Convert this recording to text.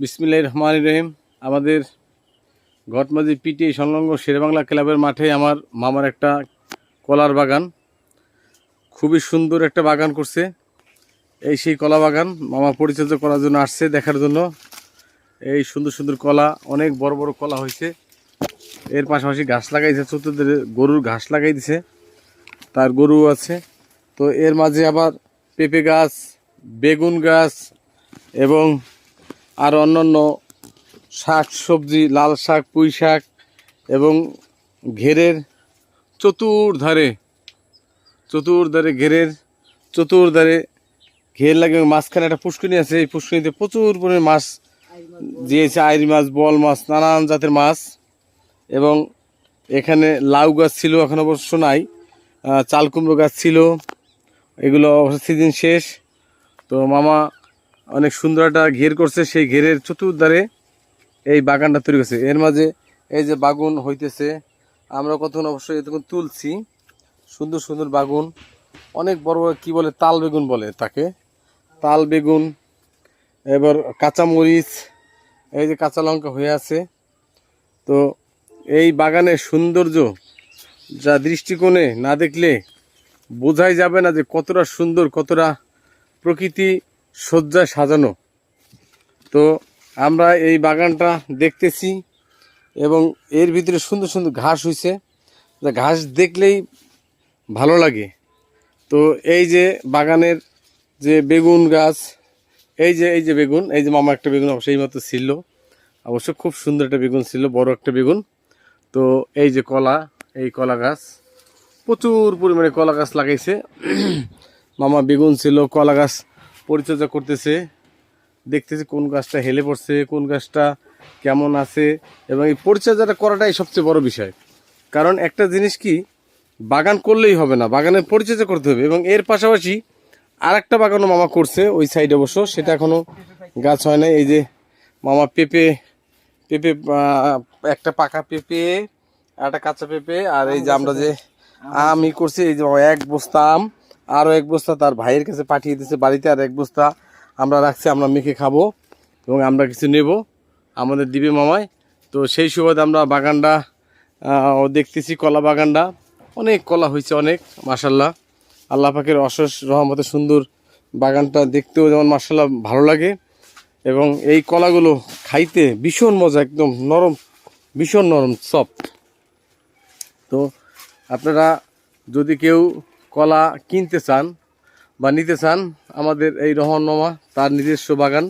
বিসমিল্লাহির রহমানির রহিম। আমাদের ঘটমাঝি পিটি সংলগ্ন শেরেবাংলা ক্লাবের মাঠে আমার মামার একটা কলার বাগান, খুবই সুন্দর একটা বাগান করছে। এই সেই কলা বাগান মামা পরিচর্যা করার জন্য আসছে, দেখার জন্য। এই সুন্দর সুন্দর কলা, অনেক বড় বড় কলা হয়েছে। এর পাশাপাশি ঘাস লাগাইছে, চতুর্দিকে গরুর ঘাস লাগাই দিছে, তার গরু আছে। তো এর মাঝে আবার পেঁপে গাছ, বেগুন গাছ এবং আর অন্যান্য শাক সবজি, লাল শাক, পুঁই শাক এবং ঘেরের চতুর্ধারে ঘের লাগে। মাঝখানে একটা পুষ্করিণী আছে, এই পুষ্করিণীতে প্রচুর পরিমাণে মাছ দিয়েছে, আইরি মাছ, বল মাছ, নানান জাতের মাছ। এবং এখানে লাউ গাছ ছিল, এখন অবশ্য নাই। চাল কুমড়ো গাছ ছিল, এগুলো অবশ্য সিজন শেষ। তো মামা অনেক সুন্দর একটা ঘের করছে, সেই ঘেরের চতুর্ধারে এই বাগানটা তৈরি করছে। এর মাঝে এই যে বাগুন হইতেছে, আমরা কতক্ষণ অবশ্যই এতক্ষণ তুলছি। সুন্দর সুন্দর বাগুন, অনেক বড় বড়, কি বলে, তাল বেগুন বলে তাকে, তাল বেগুন। এবার কাঁচামরিচ, এই যে কাঁচা লঙ্কা হয়ে আছে। তো এই বাগানের সৌন্দর্য যা দৃষ্টিকোণে না দেখলে বোঝাই যাবে না যে কতটা সুন্দর, কতটা প্রকৃতি সজ্জায় সাজানো। তো আমরা এই বাগানটা দেখতেছি এবং এর ভিতরে সুন্দর সুন্দর ঘাস হয়েছে, যা ঘাস দেখলেই ভালো লাগে। তো এই যে বাগানের যে বেগুন গাছ, এই যে বেগুন, এই যে মামা একটা বেগুন অবশ্যই মতো ছিল, অবশ্য খুব সুন্দর একটা বেগুন ছিল, বড় একটা বেগুন। তো এই যে কলা, এই কলা গাছ, প্রচুর পরিমাণে কলা গাছ লাগাইছে মামা। বেগুন ছিল, কলা গাছ পরিচর্যা করতেছে, দেখতেছি কোন গাছটা হেলে পড়ছে, কোন গাছটা কেমন আছে। এবং এই পরিচর্যাটা করাটাই সবচেয়ে বড় বিষয়। কারণ একটা জিনিস কি, বাগান করলেই হবে না, বাগানের পরিচর্যা করতে হবে। এবং এর পাশাপাশি আর একটা বাগানও মামা করছে ওই সাইডে অবশ্য, সেটা এখনও গাছ হয় না। এই যে মামা পেঁপে একটা পাকা পেঁপে, একটা কাঁচা পেঁপে, আর এই যে আমরা যে আম করছি, এই যে এক বস্তা আম, আরও এক বস্তা তার ভাইয়ের কাছে পাঠিয়ে দিয়েছে বাড়িতে, আর এক বস্তা আমরা রাখছি, আমরা মেখে খাবো এবং আমরা কিছু নেব, আমাদের দিবে মামায়। তো সেই সুবাদে আমরা বাগানটা দেখতেছি, কলা বাগানটা অনেক কলা হয়েছে, অনেক মাশাল্লাহ। আল্লাহ পাকের অশেষ রহমতে সুন্দর বাগানটা দেখতেও যেমন মাশাল্লাহ ভালো লাগে, এবং এই কলাগুলো খাইতে ভীষণ মজা, একদম নরম, ভীষণ নরম, সফট। তো আপনারা যদি কেউ কলা কিনতে চান বা নিতে চান, আমাদের এই রহমান মামা তার নিজস্ব বাগান।